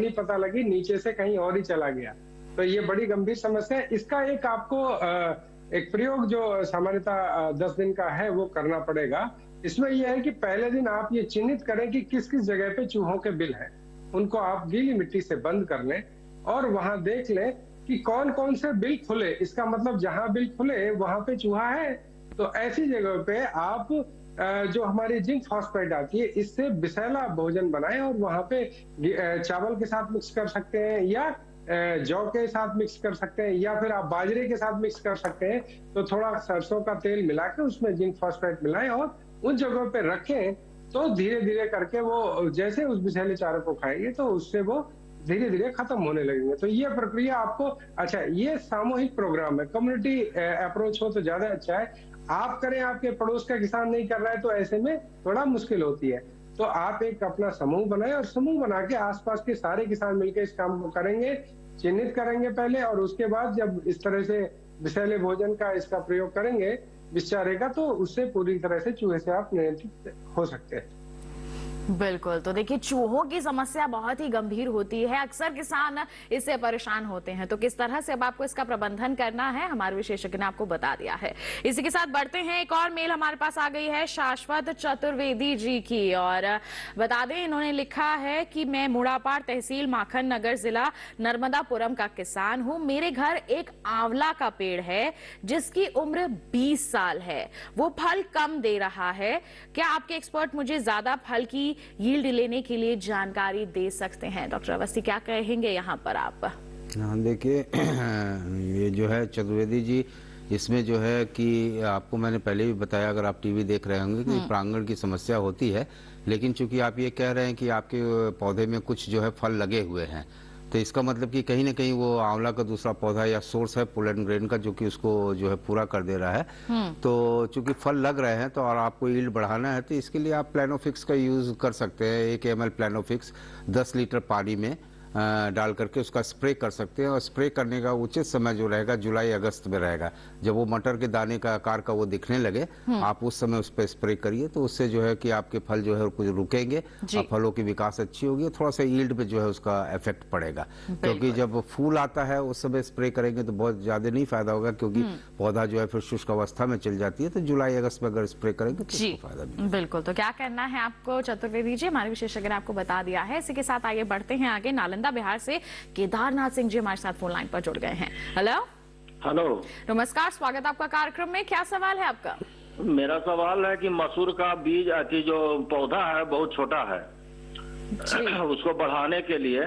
नहीं पता लगी, नीचे से कहीं और ही चला गया। तो ये बड़ी गंभीर समस्या है। इसका एक आपको एक प्रयोग जो सामान्यतः 10 दिन का है वो करना पड़ेगा। इसमें ये है कि पहले दिन आप ये चिन्हित करें कि किस-किस जगह पे चूहों के बिल हैं। उनको आप गीली मिट्टी से बंद कर लें और वहाँ देख लें कि कौन-कौन से बिल खुले। इसका मतलब जहाँ बिल खुले वहाँ पे चूहा है। तो ऐसी जगह पे आप जो हमारी जिंक फॉस्फेट आती है, इससे विषैला भोजन बनाएं और वहाँ पे चावल के साथ मिक्स कर सकते हैं या जौ के साथ मिक्स कर सकते हैं या फिर आप बाजरे के साथ मिक्स कर सकते हैं। तो थोड़ा सरसों का तेल मिला के उसमें जिंक फॉस्फेट मिलाएं और उन जगहों पे रखें। तो धीरे-धीरे करके वो जैसे उस विषैले चारे को खाएंगे तो उससे वो धीरे-धीरे खत्म होने लगेंगे। तो ये प्रक्रिया आपको अच्छा ये सामूहिक प्रोग्राम है, कम्युनिटी अप्रोच हो तो ज्यादा अच्छा है। आप करें, आपके पड़ोस का किसान नहीं कर रहा है तो ऐसे में थोड़ा मुश्किल होती है। तो आप एक अपना समूह बनाएं और समूह बना के आसपास के सारे किसान मिलकर इस काम को करेंगे, चिन्हित करेंगे पहले और उसके बाद जब इस तरह से विषैले भोजन का इसका प्रयोग करेंगे विष चारे का, तो उससे पूरी तरह से चूहे से आप नियंत्रित हो सकते हैं। बिल्कुल। तो देखिए, चूहों की समस्या बहुत ही गंभीर होती है, अक्सर किसान इससे परेशान होते हैं। तो किस तरह से अब आपको इसका प्रबंधन करना है, हमारे विशेषज्ञ ने आपको बता दिया है। इसी के साथ बढ़ते हैं, एक और मेल हमारे पास आ गई है शाश्वत चतुर्वेदी जी की, और बता दें इन्होंने लिखा है कि मैं मुड़ापाड़ तहसील माखन नगर जिला नर्मदापुरम का किसान हूँ। मेरे घर एक आंवला का पेड़ है जिसकी उम्र 20 साल है, वो फल कम दे रहा है। क्या आपके एक्सपर्ट मुझे ज्यादा फल की यील्ड लेने के लिए जानकारी दे सकते हैं? डॉक्टर अवस्थी, क्या कहेंगे यहाँ पर आप? हाँ, देखिए ये जो है चतुर्वेदी जी, इसमें जो है कि आपको मैंने पहले भी बताया, अगर आप टीवी देख रहे होंगे कि प्रांगण की समस्या होती है, लेकिन चूंकि आप ये कह रहे हैं कि आपके पौधे में कुछ जो है फल लगे हुए हैं, तो इसका मतलब कि कहीं ना कहीं वो आंवला का दूसरा पौधा या सोर्स है पोलन ग्रेन का, जो कि उसको जो है पूरा कर दे रहा है। तो चूंकि फल लग रहे हैं तो और आपको यील्ड बढ़ाना है, तो इसके लिए आप प्लानोफिक्स का यूज कर सकते हैं। 1 ml प्लानोफिक्स 10 लीटर पानी में डाल करके उसका स्प्रे कर सकते हैं। और स्प्रे करने का उचित समय जो रहेगा जुलाई अगस्त में रहेगा, जब वो मटर के दाने का आकार का वो दिखने लगे, आप उस समय उस पर स्प्रे करिए। तो उससे जो है कि आपके फल जो है कुछ रुकेंगे और फलों की विकास अच्छी होगी, थोड़ा सा यील्ड पे जो है उसका इफेक्ट पड़ेगा। क्योंकि जब फूल आता है उस समय स्प्रे करेंगे तो बहुत ज्यादा नहीं फायदा होगा, क्योंकि पौधा जो है फिर शुष्क अवस्था में चल जाती है। तो जुलाई अगस्त में अगर स्प्रे करेंगे तो उसको फायदा मिलेगा। बिल्कुल। तो क्या करना है आपको चतुर्वेदी जी, हमारे विशेषज्ञ ने आपको बता दिया है। इसी के साथ आगे बढ़ते हैं आगे। नालंदा बिहार से केदारनाथ सिंह जी हमारे साथ फोन लाइन पर जुड़ गए हैं। हेलो हेलो, नमस्कार, स्वागत आपका कार्यक्रम में। क्या सवाल है आपका? मेरा सवाल है कि मसूर का बीज की जो पौधा है बहुत छोटा है, उसको बढ़ाने के लिए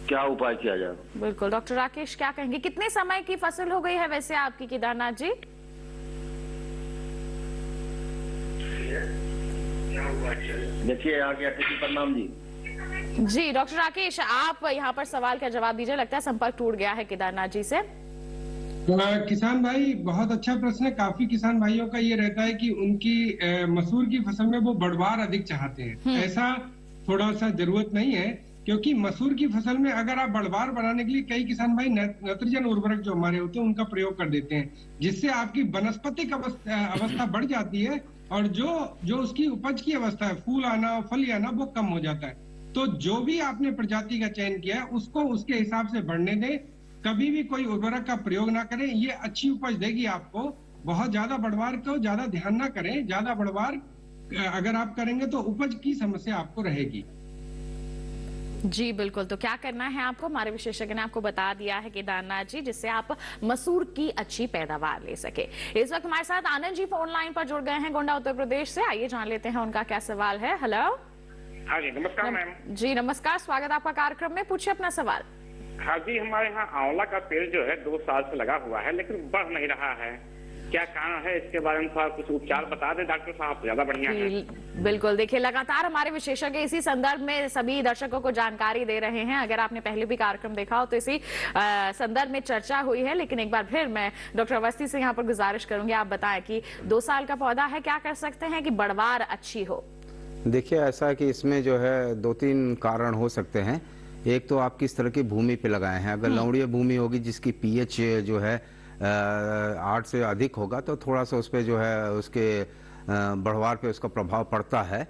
क्या उपाय किया जाए? बिल्कुल, डॉक्टर राकेश क्या कहेंगे? कितने समय की फसल हो गई है वैसे आपकी केदारनाथ जी? देखिए आ गया, प्रणाम जी। जी डॉक्टर राकेश, आप यहाँ पर सवाल का जवाब दीजिए। लगता है संपर्क टूट गया है केदारनाथ जी से। किसान भाई, बहुत अच्छा प्रश्न है। काफी किसान भाइयों का ये रहता है कि उनकी मसूर की फसल में वो बढ़वार अधिक चाहते हैं। ऐसा थोड़ा सा जरूरत नहीं है, क्योंकि मसूर की फसल में अगर आप बढ़वार बनाने के लिए कई किसान भाई नाइट्रोजन उर्वरक जो हमारे होते हैं उनका प्रयोग कर देते हैं, जिससे आपकी वनस्पतिक अवस्था बढ़ जाती है और जो उसकी उपज की अवस्था है, फूल आना फल आना, वो कम हो जाता है। तो जो भी आपने प्रजाति का चयन किया है उसको उसके हिसाब से बढ़ने दें। कभी भी कोई उर्वरक का प्रयोग ना करें, ये अच्छी उपज देगी आपको। बहुत ज्यादा बढ़वार को ज्यादा ध्यान ना करें, ज्यादा बढ़वार अगर आप करेंगे तो उपज की समस्या आपको रहेगी। जी बिल्कुल। तो क्या करना है आपको, हमारे विशेषज्ञ ने आपको बता दिया है केदारनाथ जी, जिससे आप मसूर की अच्छी पैदावार ले सके। इस वक्त हमारे साथ आनंद जी फोन लाइन पर जुड़ गए हैं गोंडा उत्तर प्रदेश से। आइए जान लेते हैं उनका क्या सवाल है। हेलो। हाँ जी, नमस्कार मैम। जी नमस्कार, स्वागत आपका कार्यक्रम में। पूछिए अपना सवाल। हाँ जी, हमारे यहाँ आंवला का पेड़ जो है 2 साल से लगा हुआ है, लेकिन बढ़ नहीं रहा है। क्या कारण है? इसके बारे में थोड़ा कुछ उपचार बता दें डॉक्टर साहब, ज्यादा बढ़िया है। बिल्कुल, देखिए लगातार हमारे विशेषज्ञ इसी संदर्भ में सभी दर्शकों को जानकारी दे रहे हैं। अगर आपने पहले भी कार्यक्रम देखा हो तो इसी संदर्भ में चर्चा हुई है। लेकिन एक बार फिर मैं डॉक्टर अवस्थी से यहाँ पर गुजारिश करूंगी, आप बताएं कि 2 साल का पौधा है, क्या कर सकते हैं कि बढ़वार अच्छी हो? देखिए, ऐसा है कि इसमें जो है 2-3 कारण हो सकते हैं। एक तो आप किस तरह की भूमि पे लगाए हैं। अगर लवणीय भूमि होगी जिसकी पीएच जो है 8 से अधिक होगा, तो थोड़ा सा उस पर जो है उसके बढ़वार पे उसका प्रभाव पड़ता है।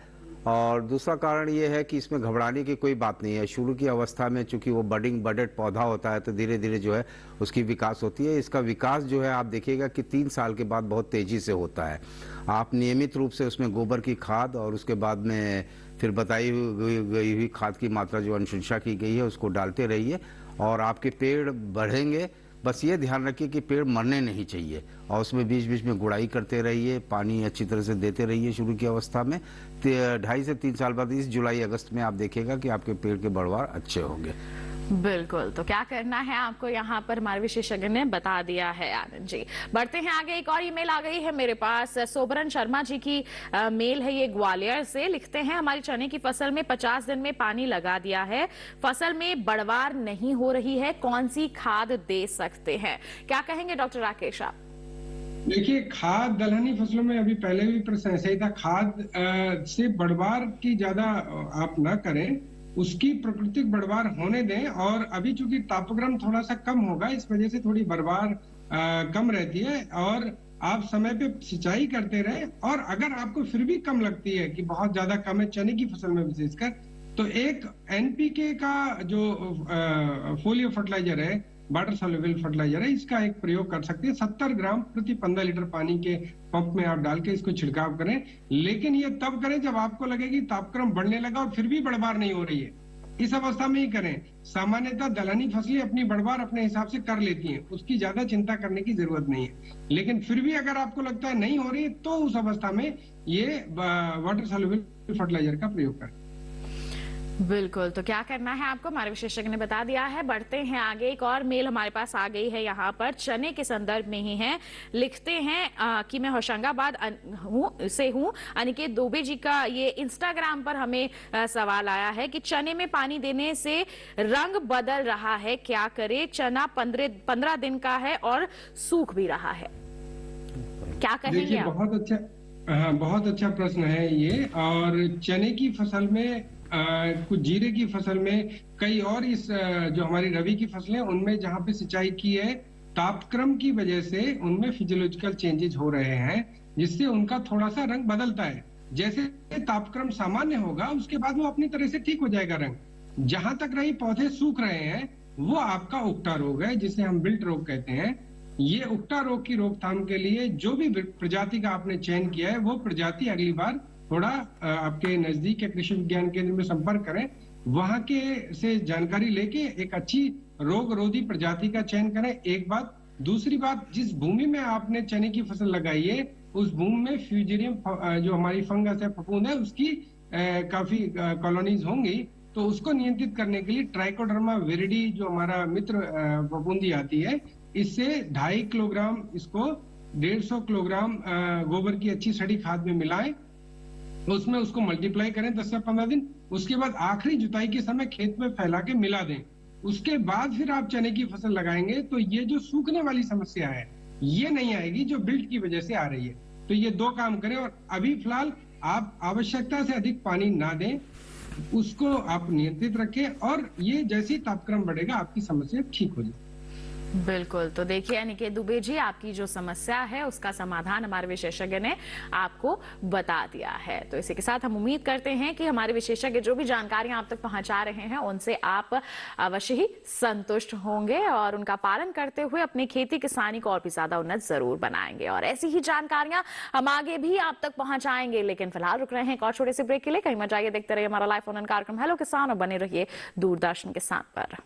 और दूसरा कारण ये है कि इसमें घबराने की कोई बात नहीं है। शुरू की अवस्था में चूंकि वो बडेड पौधा होता है तो धीरे धीरे जो है उसकी विकास होती है। इसका विकास जो है आप देखिएगा कि 3 साल के बाद बहुत तेजी से होता है। आप नियमित रूप से उसमें गोबर की खाद और उसके बाद में फिर बताई गई हुई खाद की मात्रा जो अनुशंसा की गई है उसको डालते रहिए और आपके पेड़ बढ़ेंगे। बस ये ध्यान रखिए कि पेड़ मरने नहीं चाहिए और उसमें बीच बीच में गुड़ाई करते रहिए, पानी अच्छी तरह से देते रहिए शुरू की अवस्था में। 2.5 से 3 साल बाद इस जुलाई अगस्त में आप देखिएगा कि आपके पेड़ के बढ़वार अच्छे होंगे। बिल्कुल, तो क्या करना है आपको यहाँ पर हमारे विशेषज्ञ ने बता दिया है। आनंद जी, बढ़ते हैं आगे। एक और ईमेल आ गई है मेरे पास, सोबरन शर्मा जी की मेल है, ये ग्वालियर से। लिखते हैं हमारी चने की फसल में 50 दिन में पानी लगा दिया है, फसल में बढ़वार नहीं हो रही है, कौन सी खाद दे सकते हैं? क्या कहेंगे डॉक्टर राकेश आप? देखिए, खाद दलहनी फसलों में अभी पहले भी प्रश्न ऐसा ही था, खाद से बढ़वार की ज्यादा आप ना करें, उसकी प्राकृतिक बढ़वार होने दें। और अभी चूंकि तापक्रम थोड़ा सा कम होगा, इस वजह से थोड़ी बढ़वार कम रहती है और आप समय पे सिंचाई करते रहे। और अगर आपको फिर भी कम लगती है कि बहुत ज्यादा कम है चने की फसल में विशेषकर, तो एक एनपीके का जो फोलियो फर्टिलाइजर है, वाटर सॉल्युबल फर्टिलाइजर है, इसका एक प्रयोग कर सकते हैं। 70 ग्राम प्रति 15 लीटर पानी के पंप में आप डाल के इसको छिड़काव करें। लेकिन ये तब करें जब आपको लगे कि तापक्रम बढ़ने लगा और फिर भी बढ़वार नहीं हो रही है, इस अवस्था में ही करें। सामान्यतः दलहनी फसलें अपनी बढ़वार अपने हिसाब से कर लेती हैं, उसकी ज्यादा चिंता करने की जरूरत नहीं है। लेकिन फिर भी अगर आपको लगता है नहीं हो रही, तो उस अवस्था में ये वाटर सॉल्युबल फर्टिलाइजर का प्रयोग करें। बिल्कुल, तो क्या करना है आपको हमारे विशेषज्ञ ने बता दिया है। बढ़ते हैं आगे। एक और मेल हमारे पास आ गई है यहाँ पर, चने के संदर्भ में ही है। लिखते हैं कि मैं होशंगाबाद से हूँ। अनिकेत दुबे जी का ये इंस्टाग्राम पर हमें सवाल आया है कि चने में पानी देने से रंग बदल रहा है, क्या करे? चना 15 दिन का है और सूख भी रहा है, क्या कहेंगे आप? बहुत अच्छा प्रश्न है ये। और चने की फसल में कुछ जीरे की फसल में, कई और इस जो हमारी रबी की फसलें उनमें जहां पे सिंचाई की है, तापक्रम की वजह से उनमें फिजियोलॉजिकल चेंजेस हो रहे हैं, जिससे उनका थोड़ा सा रंग बदलता है। जैसे तापक्रम सामान्य होगा उसके बाद वो अपनी तरह से ठीक हो जाएगा रंग। जहां तक रही पौधे सूख रहे हैं, वो आपका उकटा रोग है, जिसे हम विल्ट रोग कहते हैं। ये उकटा रोग की रोकथाम के लिए जो भी प्रजाति का आपने चयन किया है, वो प्रजाति अगली बार थोड़ा आपके नजदीक के कृषि विज्ञान केंद्र में संपर्क करें, वहां के से जानकारी लेके एक अच्छी रोग रोधी प्रजाति का चयन करें। एक बात। दूसरी बात, जिस भूमि में आपने चने की फसल लगाई है, उस भूमि में फ्यूजेरियम जो हमारी फंगस है, फफूंद है, उसकी काफी कॉलोनीज होंगी, तो उसको नियंत्रित करने के लिए ट्राइकोडर्मा विरिडी जो हमारा मित्र फफूंदी आती है, इससे 2.5 किलोग्राम इसको 150 किलोग्राम गोबर की अच्छी सड़ी खाद में मिलाएं, उसमें उसको मल्टीप्लाई करें 10 से 15 दिन। उसके बाद आखिरी जुताई के समय खेत में फैला के मिला दें। उसके बाद फिर आप चने की फसल लगाएंगे तो ये जो सूखने वाली समस्या है ये नहीं आएगी, जो बिल्ट की वजह से आ रही है। तो ये 2 काम करें। और अभी फिलहाल आप आवश्यकता से अधिक पानी ना दें, उसको आप नियंत्रित रखें, और ये जैसे ही तापक्रम बढ़ेगा आपकी समस्या ठीक हो जाएगी। बिल्कुल, तो देखिए अनिकेत दुबे जी, आपकी जो समस्या है उसका समाधान हमारे विशेषज्ञ ने आपको बता दिया है। तो इसी के साथ हम उम्मीद करते हैं कि हमारे विशेषज्ञ जो भी जानकारियां आप तक पहुंचा रहे हैं उनसे आप अवश्य ही संतुष्ट होंगे और उनका पालन करते हुए अपनी खेती किसानी को और भी ज्यादा उन्नत जरूर बनाएंगे। और ऐसी ही जानकारियां हम आगे भी आप तक पहुंचाएंगे। लेकिन फिलहाल रुक रहे हैं एक और छोटे से ब्रेक के लिए। कहीं मत जाइए, देखते रहिए हमारा लाइव फोन कार्यक्रम हेलो किसान और बने रहिए दूरदर्शन किसान पर।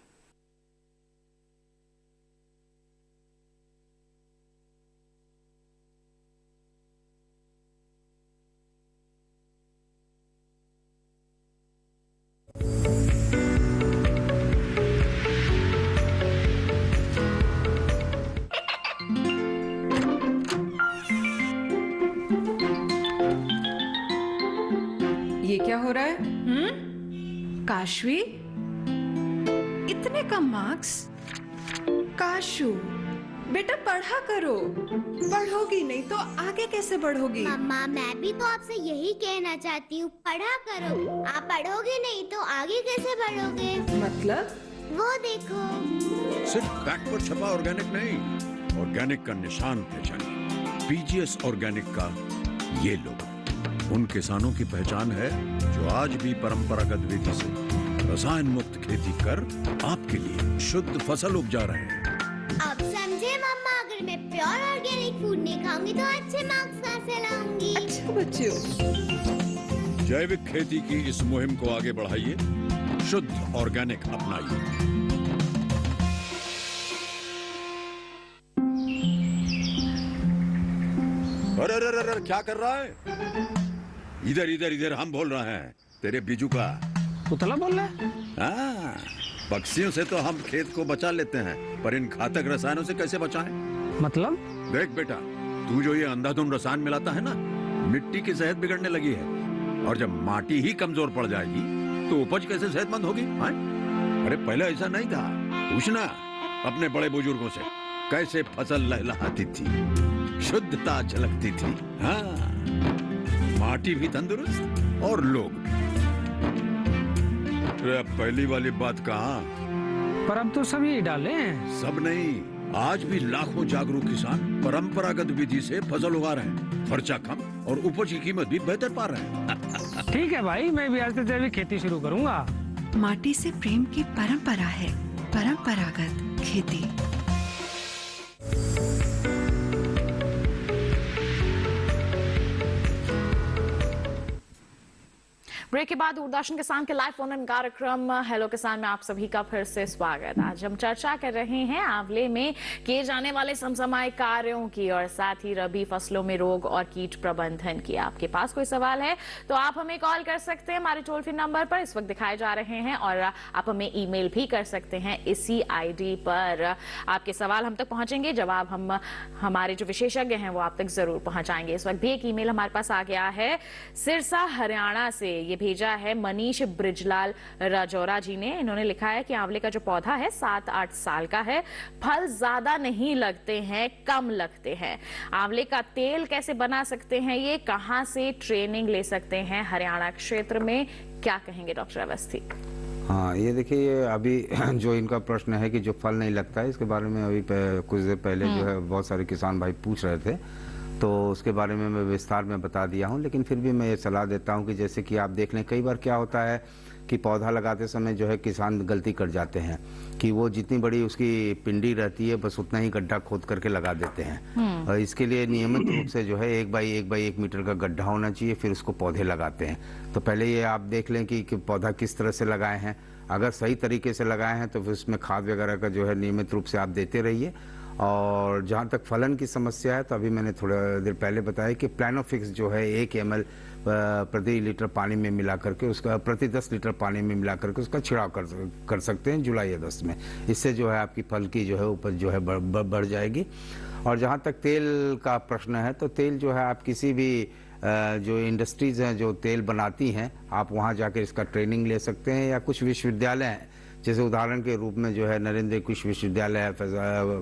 ये क्या हो रहा है? काशवी, इतने कम मार्क्स? काशू बेटा पढ़ा करो, पढ़ोगी नहीं तो आगे कैसे बढ़ोगी? मम्मा, मैं भी तो आपसे यही कहना चाहती हूँ, पढ़ा करो। आप पढ़ोगे नहीं तो आगे कैसे बढ़ोगे? मतलब? वो देखो, सिर्फ बैक पर छपा ऑर्गेनिक नहीं, ऑर्गेनिक का निशान पहचानिए। पीजीएस ऑर्गेनिक का ये लोगो। उन किसानों की पहचान है जो आज भी परंपरागत विधि से रसायन मुक्त खेती कर आपके लिए शुद्ध फसल उपजा रहे हैं। अब समझे मम्मा, अगर मैं प्योर ऑर्गेनिक फूड नहीं खाऊंगी तो अच्छे मार्क्स कहाँ से लाऊंगी? अच्छा बच्चों, जैविक खेती की इस मुहिम को आगे बढ़ाइए, शुद्ध ऑर्गेनिक अपनाइए। अरे अरे अरे क्या कर रहा है? इधर इधर इधर, हम बोल रहे हैं तेरे बीजू का। पुतला बोल रहा है? हाँ, पक्षियों से तो हम खेत को बचा लेते हैं, पर इन घातक रसायनों से कैसे बचाएं? मतलब? देख बेटा, तू जो ये अंधाधुंध रसायन मिलाता है ना, मिट्टी की सेहत बिगड़ने लगी है। और जब माटी ही कमजोर पड़ जाएगी तो उपज कैसे सेहतमंद होगी? हाँ? अरे पहले ऐसा नहीं था। पूछना अपने बड़े बुजुर्गों से, कैसे फसल लहलहाती थी, शुद्धता झलकती थी। हाँ, माटी भी तंदुरुस्त और लोग भी। पहली वाली बात कहाँ? पर अब तो सब यही डाले हैं। सब नहीं, आज भी लाखों जागरूक किसान परंपरागत विधि से फसल उगा रहे हैं। खर्चा कम और उपज की कीमत भी बेहतर पा रहे हैं। ठीक है भाई, मैं भी आज से जैविक खेती शुरू करूंगा। माटी से प्रेम की परंपरा है परंपरागत खेती। ब्रेक के बाद दूरदर्शन किसान के लाइव फोन इन कार्यक्रम हेलो किसान में आप सभी का फिर से स्वागत। आज हम चर्चा कर रहे हैं आंवले में किए जाने वाले समसामयिक कार्यों की और साथ ही रबी फसलों में रोग और कीट प्रबंधन की। आपके पास कोई सवाल है तो आप हमें कॉल कर सकते हैं हमारे टोल फ्री नंबर पर इस वक्त दिखाए जा रहे हैं, और आप हमें ईमेल भी कर सकते हैं इसी आईडी पर। आपके सवाल हम तक पहुंचेंगे, जवाब हम हमारे जो विशेषज्ञ हैं वो आप तक जरूर पहुंचाएंगे। इस वक्त भी एक ईमेल हमारे पास आ गया है सिरसा हरियाणा से। ये भेजा है मनीष ब्रिजलाल राजौरा जी ने। इन्होंने लिखा है कि आंवले का जो पौधा है 7-8 साल का है, फल ज्यादा नहीं लगते हैं, कम लगते हैं। आंवले का तेल कैसे बना सकते हैं, ये कहां से ट्रेनिंग ले सकते हैं हरियाणा क्षेत्र में, क्या कहेंगे डॉक्टर अवस्थी? हाँ, ये देखिए, ये अभी जो इनका प्रश्न है कि जो फल नहीं लगता है, इसके बारे में अभी कुछ देर पहले जो है बहुत सारे किसान भाई पूछ रहे थे, तो उसके बारे में मैं विस्तार में बता दिया हूं। लेकिन फिर भी मैं ये सलाह देता हूं कि जैसे कि आप देख लें, कई बार क्या होता है कि पौधा लगाते समय जो है किसान गलती कर जाते हैं कि वो जितनी बड़ी उसकी पिंडी रहती है बस उतना ही गड्ढा खोद करके लगा देते हैं। और इसके लिए नियमित रूप से जो है 1 बाई 1 मीटर का गड्ढा होना चाहिए, फिर उसको पौधे लगाते हैं। तो पहले ये आप देख लें कि पौधा किस तरह से लगाए हैं। अगर सही तरीके से लगाए हैं तो फिर उसमें खाद वगैरह का जो है नियमित रूप से आप देते रहिए। और जहाँ तक फलन की समस्या है, तो अभी मैंने थोड़ा देर पहले बताया कि प्लानोफिक्स जो है 1 ml प्रति लीटर पानी में मिला करके उसका प्रति 10 लीटर पानी में मिला करके उसका छिड़ाव कर सकते हैं जुलाई अगस्त में। इससे जो है आपकी फल की जो है उपज जो है बढ़ जाएगी। और जहाँ तक तेल का प्रश्न है, तो तेल जो है आप किसी भी जो इंडस्ट्रीज हैं जो तेल बनाती हैं, आप वहाँ जाकर इसका ट्रेनिंग ले सकते हैं, या कुछ विश्वविद्यालय हैं, जैसे उदाहरण के रूप में जो है नरेंद्र कृषि विश्वविद्यालय है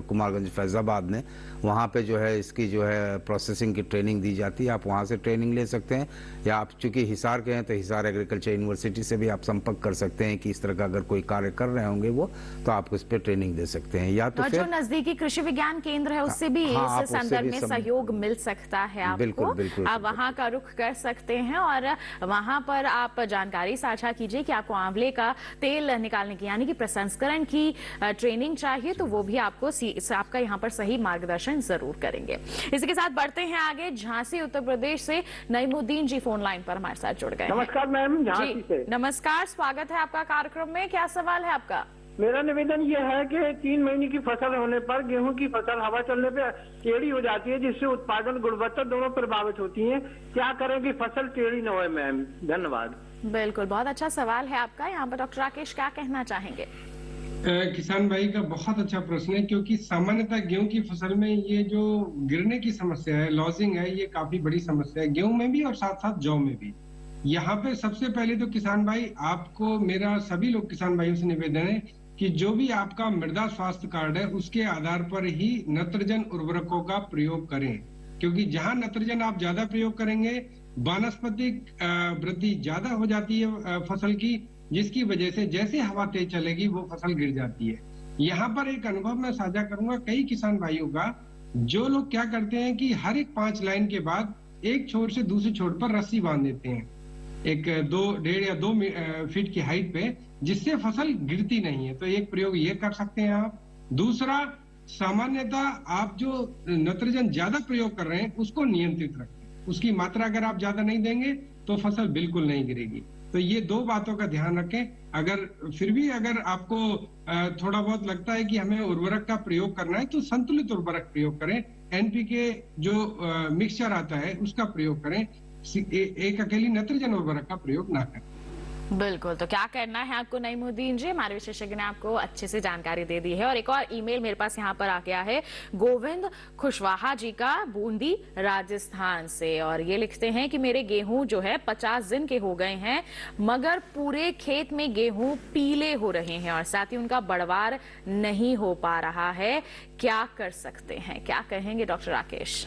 कुमारगंज फैजाबाद में, वहाँ पे जो है इसकी जो है प्रोसेसिंग की ट्रेनिंग दी जाती है। आप वहाँ से ट्रेनिंग ले सकते हैं, या आप चूंकि हिसार के हैं तो हिसार एग्रीकल्चर यूनिवर्सिटी से भी आप संपर्क कर सकते हैं कि इस तरह का अगर कोई कार्य कर रहे होंगे वो, तो आप उस पर ट्रेनिंग दे सकते हैं। या तो और जो नजदीकी कृषि विज्ञान केंद्र है उससे भी इस संदर्भ में सहयोग मिल सकता है आपको। बिल्कुल, आप वहाँ का रुख कर सकते हैं और वहाँ पर आप जानकारी साझा कीजिए कि आपको आंवले का तेल निकालने की यानी कि प्रसंस्करण की ट्रेनिंग चाहिए, तो वो भी आपको आपका यहाँ पर सही मार्गदर्शन जरूर करेंगे। इसी के साथ बढ़ते हैं आगे। झांसी उत्तर प्रदेश से नईमुद्दीन जी फोन लाइन पर हमारे साथ जुड़ गए। नमस्कार मैम, झांसी से। नमस्कार, स्वागत है आपका कार्यक्रम में। क्या सवाल है आपका? मेरा निवेदन ये है कि 3 महीने की फसल होने पर गेहूं की फसल हवा चलने पे टेढ़ी हो जाती है, जिससे उत्पादन गुणवत्ता दोनों प्रभावित होती है। क्या करें कि फसल टेढ़ी न हो मैम? धन्यवाद। बिल्कुल, बहुत अच्छा सवाल है आपका। यहाँ पर डॉक्टर राकेश क्या कहना चाहेंगे? किसान भाई का बहुत अच्छा प्रश्न है, क्योंकि सामान्यतः गेहूं की फसल में ये जो गिरने की समस्या है, लॉजिंग है, ये काफी बड़ी समस्या है गेहूं में भी और साथ साथ जौ में भी। यहाँ पे सबसे पहले तो किसान भाई, आपको मेरा सभी लोग किसान भाइयों से निवेदन है कि जो भी आपका मृदा स्वास्थ्य कार्ड है उसके आधार पर ही नत्रजन उर्वरकों का प्रयोग करें, क्योंकि जहां नत्रजन आप ज्यादा प्रयोग करेंगे वानस्पतिक वृद्धि ज्यादा हो जाती है फसल की, जिसकी वजह से जैसे हवा तेज चलेगी वो फसल गिर जाती है। यहाँ पर एक अनुभव मैं साझा करूंगा कई किसान भाइयों का, जो लोग क्या करते हैं कि हर एक 5 लाइन के बाद एक छोर से दूसरे छोर पर रस्सी बांध देते हैं, एक 1.5 या 2 फीट की हाइट पे, जिससे फसल गिरती नहीं है। तो एक प्रयोग ये कर सकते हैं आप। दूसरा, सामान्यतः आप जो नाइट्रोजन ज्यादा प्रयोग कर रहे हैं उसको नियंत्रित रखें। उसकी मात्रा अगर आप ज्यादा नहीं देंगे तो फसल बिल्कुल नहीं गिरेगी। तो ये 2 बातों का ध्यान रखें। अगर फिर भी अगर आपको थोड़ा बहुत लगता है कि हमें उर्वरक का प्रयोग करना है तो संतुलित उर्वरक प्रयोग करें। एनपीके जो मिक्सचर आता है उसका प्रयोग करें, एक अकेली नाइट्रोजन उर्वरक का प्रयोग ना करें। बिल्कुल, तो क्या करना है आपको नईमुद्दीन जी, हमारे विशेषज्ञ ने आपको अच्छे से जानकारी दे दी है। और एक और ईमेल मेरे पास यहाँ पर आ गया है गोविंद खुशवाहा जी का, बूंदी राजस्थान से, और ये लिखते हैं कि मेरे गेहूं जो है 50 दिन के हो गए हैं मगर पूरे खेत में गेहूं पीले हो रहे हैं और साथ ही उनका बढ़वार नहीं हो पा रहा है, क्या कर सकते हैं? क्या कहेंगे डॉक्टर राकेश?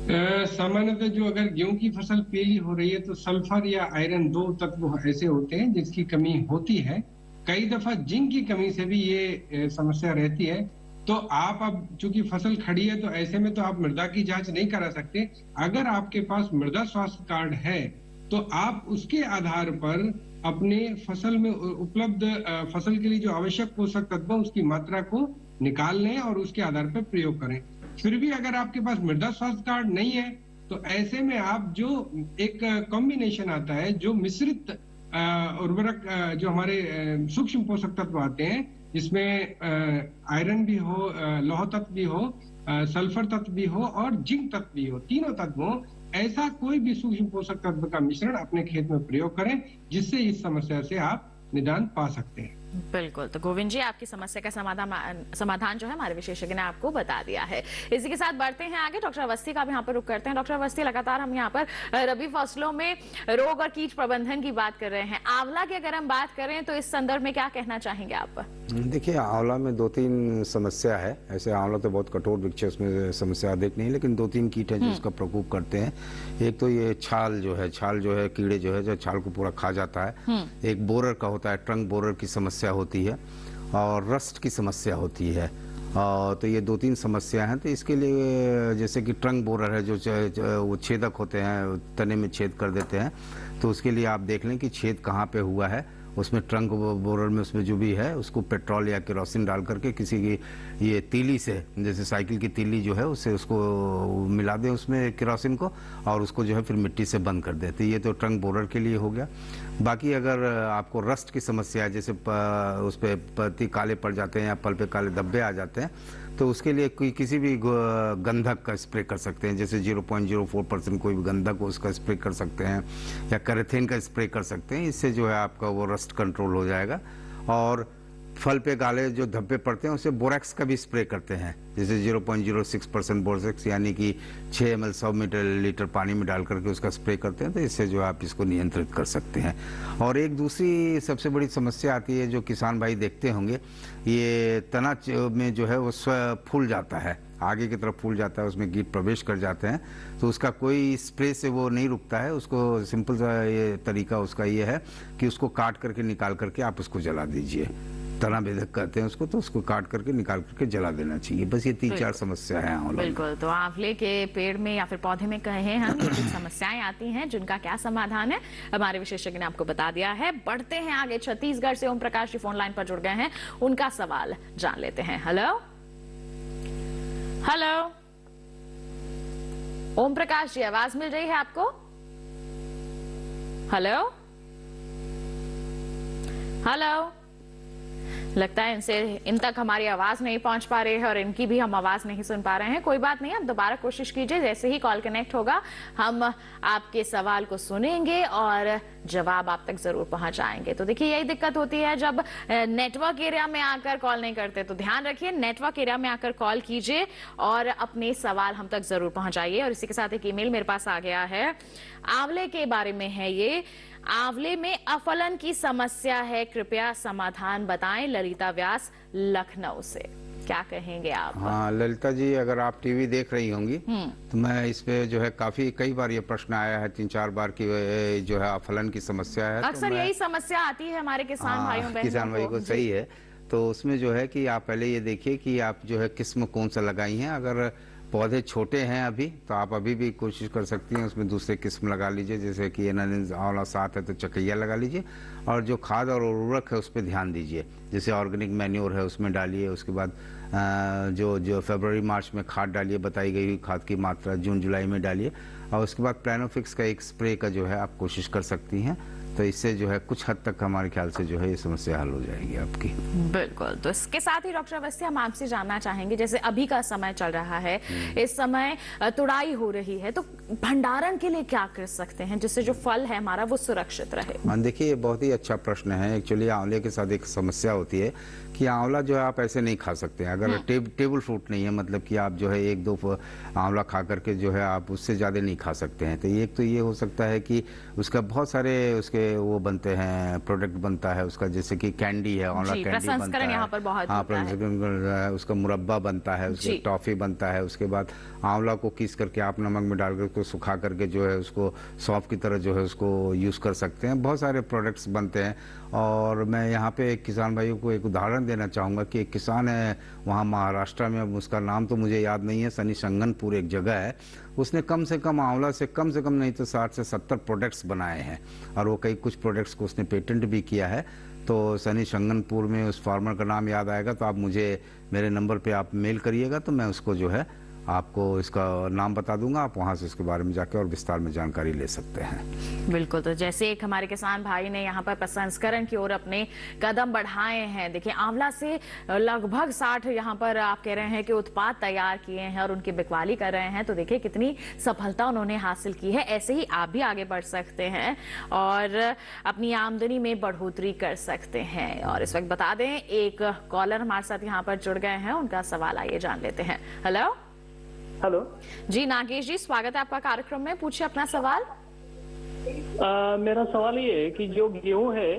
सामान्यतः जो अगर गेहूं की फसल पीली हो रही है तो सल्फर या आयरन 2 तत्व ऐसे होते हैं जिसकी कमी होती है। कई दफा जिंक की कमी से भी ये समस्या रहती है। तो आप अब चूंकि फसल खड़ी है तो ऐसे में तो आप मृदा की जांच नहीं करा सकते। अगर आपके पास मृदा स्वास्थ्य कार्ड है तो आप उसके आधार पर अपने फसल में उपलब्ध फसल के लिए जो आवश्यक पोषक तत्व उसकी मात्रा को निकाल लें और उसके आधार पर प्रयोग करें। फिर भी अगर आपके पास मृदा स्वास्थ्य कार्ड नहीं है तो ऐसे में आप जो एक कॉम्बिनेशन आता है, जो मिश्रित उर्वरक जो हमारे सूक्ष्म पोषक तत्व आते हैं, जिसमें आयरन भी हो, लौह तत्व भी हो, सल्फर तत्व भी हो और जिंक तत्व भी हो, तीनों तत्व हो, ऐसा कोई भी सूक्ष्म पोषक तत्व का मिश्रण अपने खेत में प्रयोग करें, जिससे इस समस्या से आप निदान पा सकते हैं। बिल्कुल, तो गोविंद जी आपकी समस्या का समाधान जो है हमारे विशेषज्ञ ने आपको बता दिया है। इसी के साथ बढ़ते हैं आगे, डॉक्टर अवस्थी का भी यहाँ पर रुख करते हैं। डॉक्टर अवस्थी, लगातार हम यहाँ पर रबी फसलों में रोग और कीट प्रबंधन की बात कर रहे हैं। आंवला की अगर हम बात करें तो इस संदर्भ में क्या कहना चाहेंगे आप? देखिए, आंवला में 2-3 समस्या है। ऐसे आंवला तो बहुत कठोर वृक्ष है, उसमें समस्या अधिक नहीं, लेकिन 2-3 कीट है जो इसका प्रकोप करते हैं। एक तो ये छाल जो है कीड़े जो छाल को पूरा खा जाता है। एक बोरर का होता है, ट्रंक बोरर की समस्या होती है और रस्ट की समस्या होती है। तो ये 2-3 समस्या हैं। तो इसके लिए जैसे कि ट्रंक बोरर है जो वो छेदक होते हैं, तने में छेद कर देते हैं, तो उसके लिए आप देख लें कि छेद कहाँ पे हुआ है। उसमें ट्रंक बोरर में उसमें जो भी है उसको पेट्रोल या केरोसिन डाल करके किसी की ये तीली से, जैसे साइकिल की तीली जो है उससे उसको मिला दें उसमें केरोसिन को और उसको जो है फिर मिट्टी से बंद कर देते। ये तो ट्रंक बोरर के लिए हो गया। बाकी अगर आपको रस्ट की समस्या है, जैसे उस पर पत्ती काले पड़ जाते हैं या पल पे काले धब्बे आ जाते हैं, तो उसके लिए किसी भी गंधक का स्प्रे कर सकते हैं। जैसे 0.04% कोई भी गंधक हो उसका स्प्रे कर सकते हैं या कैरेथेन का स्प्रे कर सकते हैं। इससे जो है आपका वो रस्ट कंट्रोल हो जाएगा। और फल पे काले जो धब्बे पड़ते हैं उसे बोरेक्स का भी स्प्रे करते हैं, जैसे 0.06% बोरेक्स, यानी कि 6 ml 100 मिलीलीटर पानी में डाल करके उसका स्प्रे करते हैं। तो इससे जो आप इसको नियंत्रित कर सकते हैं। और एक दूसरी सबसे बड़ी समस्या आती है जो किसान भाई देखते होंगे, ये तना में जो है वो फूल जाता है, आगे की तरफ फूल जाता है, उसमें कीट प्रवेश कर जाते हैं। तो उसका कोई स्प्रे से वो नहीं रुकता है। उसको सिंपल सा ये तरीका उसका ये है कि उसको काट करके निकाल करके आप उसको जला दीजिए। तना बेधक कहते हैं उसको, तो उसको काट करके निकाल करके जला देना चाहिए। बस ये 3-4 समस्या है आंवला। बिल्कुल, तो आंवले के पेड़ में या फिर पौधे में कहें हम, ये कुछ समस्याएं आती हैं जिनका क्या समाधान है हमारे विशेषज्ञ ने आपको बता दिया है। बढ़ते हैं आगे, छत्तीसगढ़ से ओम प्रकाश जी फोन लाइन पर जुड़ गए हैं, उनका सवाल जान लेते हैं। हेलो हेलो ओम प्रकाश जी, आवाज मिल रही है आपको? हेलो हेलो, लगता है इन तक हमारी आवाज नहीं पहुंच पा रही है और इनकी भी हम आवाज नहीं सुन पा रहे हैं। कोई बात नहीं, आप दोबारा कोशिश कीजिए। जैसे ही कॉल कनेक्ट होगा हम आपके सवाल को सुनेंगे और जवाब आप तक जरूर पहुंचाएंगे। तो देखिए, यही दिक्कत होती है जब नेटवर्क एरिया में आकर कॉल नहीं करते। तो ध्यान रखिए, नेटवर्क एरिया में आकर कॉल कीजिए और अपने सवाल हम तक जरूर पहुंचाइए। और इसी के साथ एक ईमेल मेरे पास आ गया है, आंवले के बारे में है ये। आंवले में अफलन की समस्या है, कृपया समाधान बताएं। ललिता व्यास, लखनऊ से। क्या कहेंगे आप? हाँ ललिता जी, अगर आप टीवी देख रही होंगी तो मैं इस पे जो है कई बार ये प्रश्न आया है, 3-4 बार की जो है अफलन की समस्या है। अक्सर तो यही समस्या आती है हमारे किसान भाइयों बहनों किसान भाई को। सही है। तो उसमें जो है कि आप पहले ये देखिए कि आप जो है किस्म कौन सा लगाई हैं। अगर पौधे छोटे हैं अभी, तो आप अभी भी कोशिश कर सकती हैं उसमें दूसरे किस्म लगा लीजिए, जैसे कि एनालिन आंवला 7 है तो चकैया लगा लीजिए, और जो खाद और उर्वरक है उस पर ध्यान दीजिए, जैसे ऑर्गेनिक मैन्योर है उसमें डालिए, उसके बाद जो फरवरी मार्च में खाद डालिए, बताई गई खाद की मात्रा जून जुलाई में डालिए, और उसके बाद प्लानोफिक्स का एक स्प्रे का जो है आप कोशिश कर सकती हैं। तो इससे जो है कुछ हद तक हमारे ख्याल से जो है ये समस्या हल हो जाएगी आपकी। बिल्कुल। तो इसके साथ ही डॉक्टर अवस्थी हम आपसे जानना चाहेंगे, जैसे अभी का समय चल रहा है, इस समय तुड़ाई हो रही है, तो भंडारण के लिए क्या कर सकते हैं जिससे जो फल है हमारा वो सुरक्षित रहे? देखिए, ये बहुत ही अच्छा प्रश्न है। एक्चुअली आंवले के साथ एक समस्या होती है कि आंवला जो है आप ऐसे नहीं खा सकते हैं, अगर टेबल फ्रूट नहीं है, मतलब कि आप जो है 1-2 आंवला खा करके जो है आप उससे ज्यादा नहीं खा सकते हैं। तो एक तो ये हो सकता है कि उसका बहुत सारे उसके वो बनते हैं, प्रोडक्ट बनता है उसका, जैसे कि कैंडी है, आंवला कैंडी बनता है, यहाँ पर बहुत होता है। उसका मुरब्बा बनता है, उसकी टॉफी बनता है, उसके बाद आंवला को किस करके आप नमक में डालकर उसको सुखा करके जो है उसको सौंफ की तरह जो है उसको यूज कर सकते हैं। बहुत सारे प्रोडक्ट्स बनते हैं। और मैं यहाँ पे एक किसान भाइयों को एक उदाहरण देना चाहूँगा कि एक किसान है वहाँ महाराष्ट्र में, उसका नाम तो मुझे याद नहीं है, शनि शंगनपुर एक जगह है, उसने कम से कम आंवला से कम नहीं तो 60 से 70 प्रोडक्ट्स बनाए हैं, और वो कुछ प्रोडक्ट्स को उसने पेटेंट भी किया है। तो शनि शंगनपुर में उस फार्मर का नाम याद आएगा तो आप मुझे मेरे नंबर पे आप मेल करिएगा, तो मैं उसको जो है आपको इसका नाम बता दूंगा, आप वहां से इसके बारे में जाकर और विस्तार में जानकारी ले सकते हैं। बिल्कुल। तो जैसे एक हमारे किसान भाई ने यहाँ पर प्रसंस्करण की ओर अपने कदम बढ़ाए हैं, देखिए आंवला से लगभग 60 यहाँ पर आप कह रहे हैं कि उत्पाद तैयार किए हैं और उनकी बिकवाली कर रहे हैं, तो देखिए कितनी सफलता उन्होंने हासिल की है। ऐसे ही आप भी आगे बढ़ सकते हैं और अपनी आमदनी में बढ़ोतरी कर सकते हैं। और इस वक्त बता दें, एक कॉलर हमारे साथ यहाँ पर जुड़ गए हैं, उनका सवाल आइए जान लेते हैं। हेलो जी, नागेश जी, स्वागत है आपका कार्यक्रम में, पूछिए अपना सवाल। मेरा सवाल ये है कि जो गेहूं है,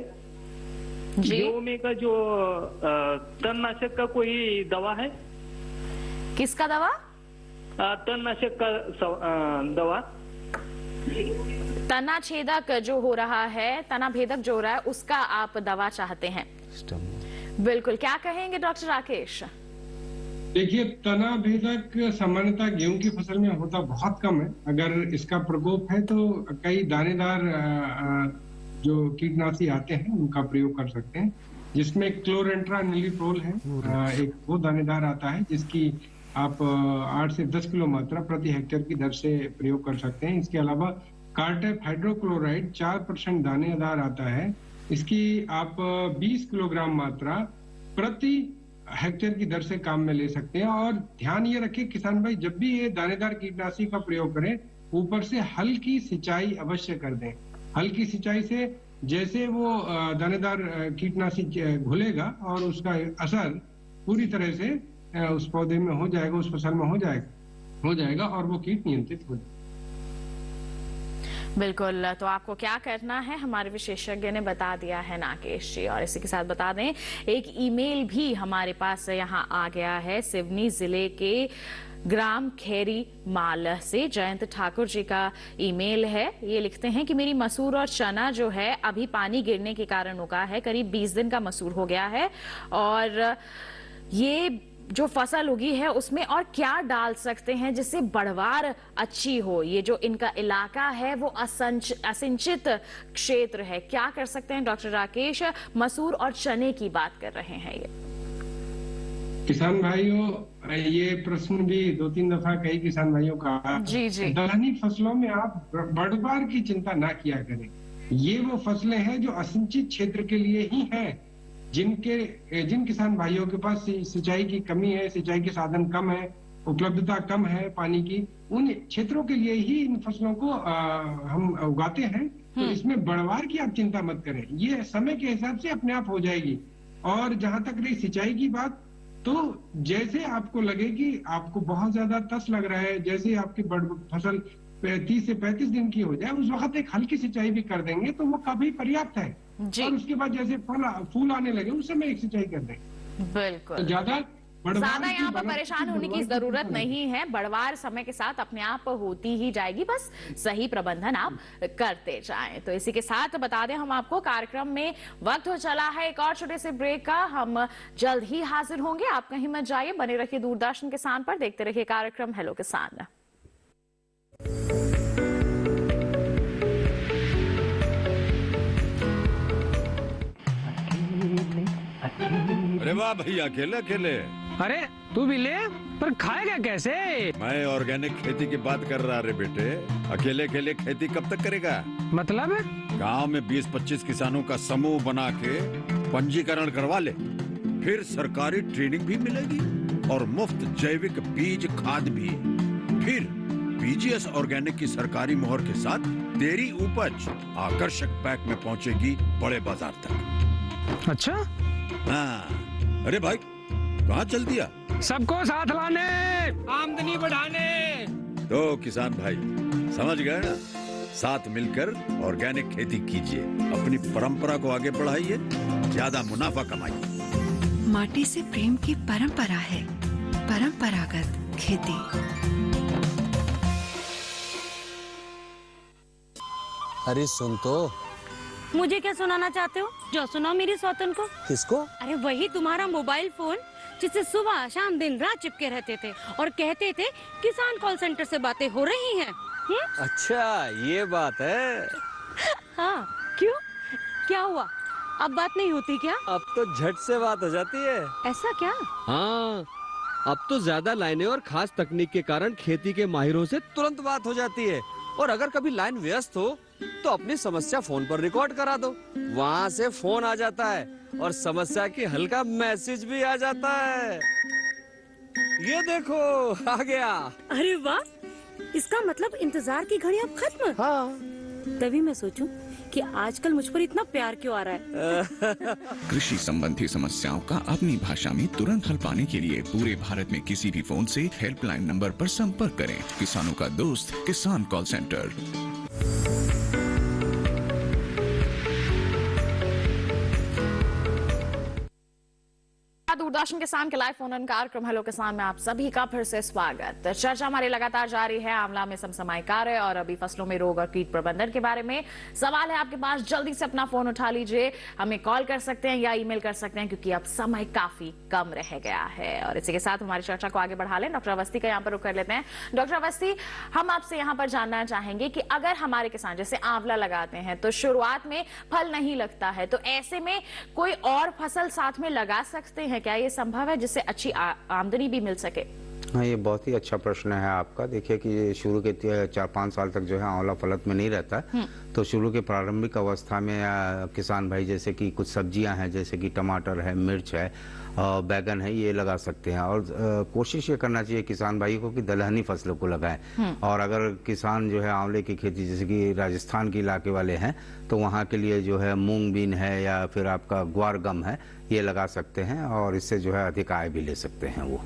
गेहूं में का जो तणनाशक का कोई दवा है? किसका दवा? तणनाशक का दवा। तना छेदक जो हो रहा है, तना भेदक जो हो रहा है, उसका आप दवा चाहते हैं? बिल्कुल। क्या कहेंगे डॉक्टर राकेश? देखिए, तना भेदक सामान्यतः गेहूं की फसल में होता बहुत कम है। अगर इसका प्रकोप है तो कई दानेदार जो कीटनाशी आते हैं उनका प्रयोग कर सकते हैं, जिसमें क्लोरेंट्रानिलीप्रोल है, एक वो दानेदार आता है जिसकी आप 8 से 10 किलो मात्रा प्रति हेक्टेयर की दर से प्रयोग कर सकते हैं। इसके अलावा कार्टेप हाइड्रोक्लोराइड 4% दानेदार आता है, इसकी आप 20 किलोग्राम मात्रा प्रति हेक्टेयर की दर से काम में ले सकते हैं। और ध्यान ये रखें किसान भाई, जब भी ये दानेदार कीटनाशी का प्रयोग करें, ऊपर से हल्की सिंचाई अवश्य कर दें। हल्की सिंचाई से जैसे वो दानेदार कीटनाशी घुलेगा और उसका असर पूरी तरह से उस पौधे में हो जाएगा, उस फसल में हो जाएगा और वो कीट नियंत्रित हो जाएगा। बिल्कुल। तो आपको क्या करना है हमारे विशेषज्ञ ने बता दिया है नागेश जी। और इसी के साथ बता दें, एक ईमेल भी हमारे पास यहाँ आ गया है सिवनी जिले के ग्राम खेरी माल से। जयंत ठाकुर जी का ईमेल है। ये लिखते हैं कि मेरी मसूर और चना जो है अभी पानी गिरने के कारण उगा है, करीब 20 दिन का मसूर हो गया है, और ये जो फसल उगी है उसमें और क्या डाल सकते हैं जिससे बढ़वार अच्छी हो? ये जो इनका इलाका है वो असिंचित क्षेत्र है, क्या कर सकते हैं डॉक्टर राकेश? मसूर और चने की बात कर रहे हैं ये किसान भाइयों। ये प्रश्न भी 2-3 दफा कई किसान भाइयों का। जी। दलहनी फसलों में आप बढ़वार की चिंता ना किया करें। ये वो फसलें हैं जो असिंचित क्षेत्र के लिए ही हैं, जिन किसान भाइयों के पास सिंचाई की कमी है, सिंचाई के साधन कम है, उपलब्धता कम है पानी की, उन क्षेत्रों के लिए ही इन फसलों को हम उगाते हैं। तो इसमें बढ़वार की आप चिंता मत करें, ये समय के हिसाब से अपने आप हो जाएगी। और जहां तक रही सिंचाई की बात, तो जैसे आपको लगे कि आपको बहुत ज्यादा तस लग रहा है, जैसे आपकी फसल 30 से 35 दिन की हो जाए, उस वक्त एक हल्की सिंचाई भी कर देंगे तो वो काफी पर्याप्त है। और उसके बाद जैसे फूल आने लगे उस समय एक सिंचाई कर दें। बिल्कुल। तो ज्यादा यहाँ पर परेशान होने की जरूरत नहीं है। बढ़वार समय के साथ अपने आप होती ही जाएगी, बस सही प्रबंधन आप करते जाएं। तो इसी के साथ बता दें हम आपको कार्यक्रम में वक्त हो चला है एक और छोटे से ब्रेक का। हम जल्द ही हाजिर होंगे, आप कहीं मत जाइए, बने रहिए दूरदर्शन किसान पर, देखते रहिए कार्यक्रम हेलो किसान। अरे वाह भैया, अकेले अकेले। अरे तू भी ले, पर खाएगा कैसे? मैं ऑर्गेनिक खेती की बात कर रहा रे बेटे। अकेले अकेले खेती कब तक करेगा? मतलब गांव में 20-25 किसानों का समूह बना के पंजीकरण करवा ले, फिर सरकारी ट्रेनिंग भी मिलेगी और मुफ्त जैविक बीज खाद भी। फिर बीजीएस ऑर्गेनिक की सरकारी मोहर के साथ तेरी उपज आकर्षक पैक में पहुंचेगी बड़े बाजार तक। अच्छा? हाँ। अरे भाई कहाँ चल दिया? सबको साथ लाने, आमदनी बढ़ाने। तो किसान भाई समझ गए ना, साथ मिलकर ऑर्गेनिक खेती कीजिए, अपनी परंपरा को आगे बढ़ाइए, ज्यादा मुनाफा कमाइए। माटी से प्रेम की परंपरा है, परंपरागत खेती। अरे सुन तो। मुझे क्या सुनाना चाहते हो? जो सुनाओ मेरी सौतन को। किसको? अरे वही तुम्हारा मोबाइल फोन जिससे सुबह शाम दिन रात चिपके रहते थे और कहते थे किसान कॉल सेंटर से बातें हो रही हैं। अच्छा ये बात है। हाँ क्यों, क्या हुआ? अब बात नहीं होती क्या? अब तो झट से बात हो जाती है। ऐसा क्या? हाँ, अब तो ज्यादा लाइनें और खास तकनीक के कारण खेती के माहिरों से तुरंत बात हो जाती है। और अगर कभी लाइन व्यस्त हो तो अपनी समस्या फोन पर रिकॉर्ड करा दो, वहाँ से फोन आ जाता है और समस्या की हल का मैसेज भी आ जाता है। ये देखो आ गया। अरे वाह, इसका मतलब इंतजार की घड़ी अब खत्म। हाँ। तभी मैं सोचूं कि आजकल मुझ पर इतना प्यार क्यों आ रहा है। कृषि संबंधी समस्याओं का अपनी भाषा में तुरंत हल पाने के लिए पूरे भारत में किसी भी फोन से हेल्पलाइन नंबर पर संपर्क करें। किसानों का दोस्त किसान कॉल सेंटर। दूरदर्शन किसान के लाइव फोन इन कार्यक्रम हेलो किसान में आप सभी का फिर से स्वागत। चर्चा हमारी लगातार जारी है आंवला में समसमाई कार्य और अभी फसलों में रोग और कीट प्रबंधन के बारे में। सवाल है आपके पास, जल्दी से अपना फोन उठा लीजिए, हमें कॉल कर सकते हैं या ईमेल कर सकते हैं क्योंकि अब समय काफी कम रह गया है। और इसी के साथ हमारी चर्चा को आगे बढ़ा लें, डॉक्टर अवस्थी का यहाँ पर रुख कर लेते हैं। डॉक्टर अवस्थी, हम आपसे यहाँ पर जानना चाहेंगे कि अगर हमारे किसान जैसे आंवला लगाते हैं तो शुरुआत में फल नहीं लगता है, तो ऐसे में कोई और फसल साथ में लगा सकते हैं? क्या ये संभव है जिससे अच्छी आमदनी भी मिल सके? हाँ, ये बहुत ही अच्छा प्रश्न है आपका। देखिए कि शुरू के 4-5 साल तक जो है आंवला फलत में नहीं रहता, तो शुरू के प्रारंभिक अवस्था में किसान भाई जैसे कि कुछ सब्जियां हैं जैसे कि टमाटर है, मिर्च है, बैगन है, ये लगा सकते हैं। और कोशिश ये करना चाहिए किसान भाई को कि दलहनी फसलों को लगाएं। और अगर किसान जो है आंवले की खेती जैसे कि राजस्थान के इलाके वाले हैं तो वहाँ के लिए जो है मूंग बीन है या फिर आपका ग्वार गम है, ये लगा सकते हैं और इससे जो है अधिक आय भी ले सकते हैं वो।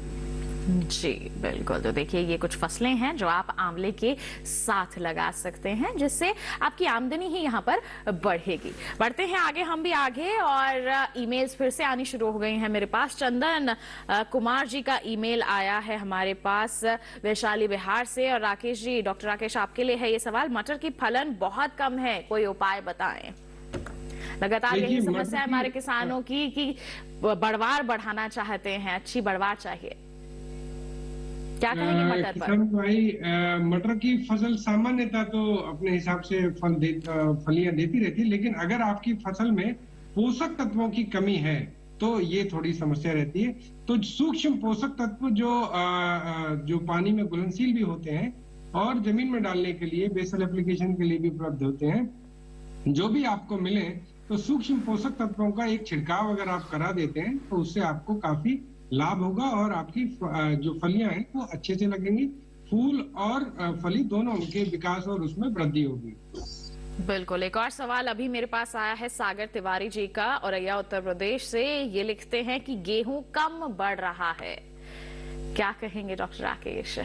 जी बिल्कुल। तो देखिए ये कुछ फसलें हैं जो आप आंवले के साथ लगा सकते हैं जिससे आपकी आमदनी ही यहाँ पर बढ़ेगी। बढ़ते हैं आगे, हम भी आगे, और ईमेल्स फिर से आनी शुरू हो गई हैं मेरे पास। चंदन कुमार जी का ईमेल आया है हमारे पास वैशाली बिहार से। और राकेश जी, डॉक्टर राकेश आपके लिए है ये सवाल, मटर की फलन बहुत कम है, कोई उपाय बताएं। लगातार यही समस्या है हमारे किसानों की कि बढ़वार बढ़ाना चाहते हैं, अच्छी बढ़वार चाहिए, क्या कहेंगे मटर पर? किसान भाई, मटर की फसल सामान्यतः तो अपने हिसाब से फलियां देती रहती है, लेकिन अगर आपकी फसल में पोषक तत्वों की कमी है तो ये थोड़ी समस्या रहती है। तो सूक्ष्म पोषक तत्व जो पानी में घुलनशील भी होते हैं और जमीन में डालने के लिए बेसल एप्लीकेशन के लिए भी उपलब्ध होते हैं, जो भी आपको मिले तो सूक्ष्म पोषक तत्वों का एक छिड़काव अगर आप करा देते हैं तो उससे आपको काफी लाभ होगा और आपकी जो फलियां हैं वो अच्छे से लगेंगी, फूल और फली दोनों के विकास और उसमें वृद्धि होगी। बिल्कुल। एक और सवाल अभी मेरे पास आया है सागर तिवारी जी का, औरैया उत्तर प्रदेश से। ये लिखते हैं कि गेहूं कम बढ़ रहा है, क्या कहेंगे डॉक्टर राकेश?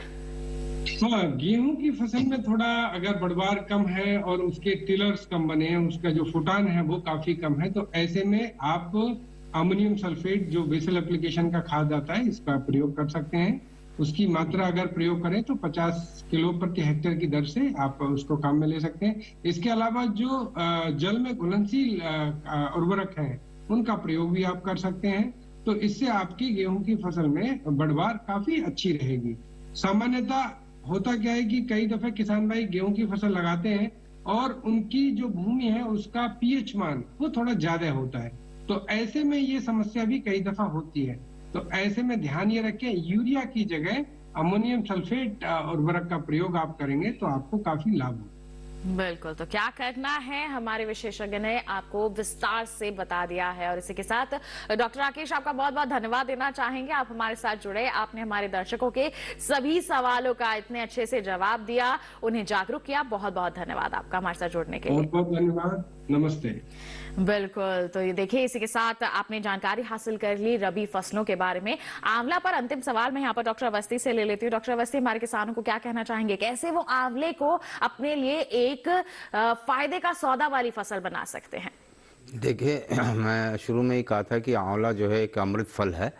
हाँ, गेहूं की फसल में थोड़ा अगर बढ़वार कम है और उसके टिलर्स कम बने हैं, उसका जो फुटान है वो काफी कम है, तो ऐसे में आप अमोनियम सल्फेट जो बेसल एप्लीकेशन का खाद आता है इसका प्रयोग कर सकते हैं। उसकी मात्रा अगर प्रयोग करें तो 50 किलो प्रति हेक्टेयर की दर से आप उसको काम में ले सकते हैं। इसके अलावा जो जल में घुलनशील उर्वरक हैं उनका प्रयोग भी आप कर सकते हैं। तो इससे आपकी गेहूं की फसल में बढ़वार काफी अच्छी रहेगी। सामान्यतः होता क्या है कि कई दफे किसान भाई गेहूं की फसल लगाते हैं और उनकी जो भूमि है उसका पीएच मान वो थोड़ा ज्यादा होता है, तो ऐसे में ये समस्या भी कई दफा होती है। तो ऐसे में ध्यान ये रखें, यूरिया की जगह अमोनियम सल्फेट उर्वरक का प्रयोग आप करेंगे तो आपको काफी लाभ होगा। बिल्कुल, तो क्या करना है हमारे विशेषज्ञ ने आपको विस्तार से बता दिया है। और इसी के साथ डॉक्टर राकेश, आपका बहुत बहुत धन्यवाद देना चाहेंगे। आप हमारे साथ जुड़े, आपने हमारे दर्शकों के सभी सवालों का इतने अच्छे से जवाब दिया, उन्हें जागरूक किया। बहुत बहुत धन्यवाद आपका हमारे साथ जुड़ने के लिए। बहुत बहुत धन्यवाद, नमस्ते। बिल्कुल, तो ये देखिए, इसी के साथ आपने जानकारी हासिल कर ली रबी फसलों के बारे में। आंवला पर अंतिम सवाल मैं यहाँ पर डॉक्टर अवस्थी से ले लेती हूँ। डॉक्टर अवस्थी, हमारे किसानों को क्या कहना चाहेंगे, कैसे वो आंवले को अपने लिए एक फायदे का सौदा वाली फसल बना सकते हैं? देखिए, मैं शुरू में ही कहा था कि आंवला जो है एक अमृत फल है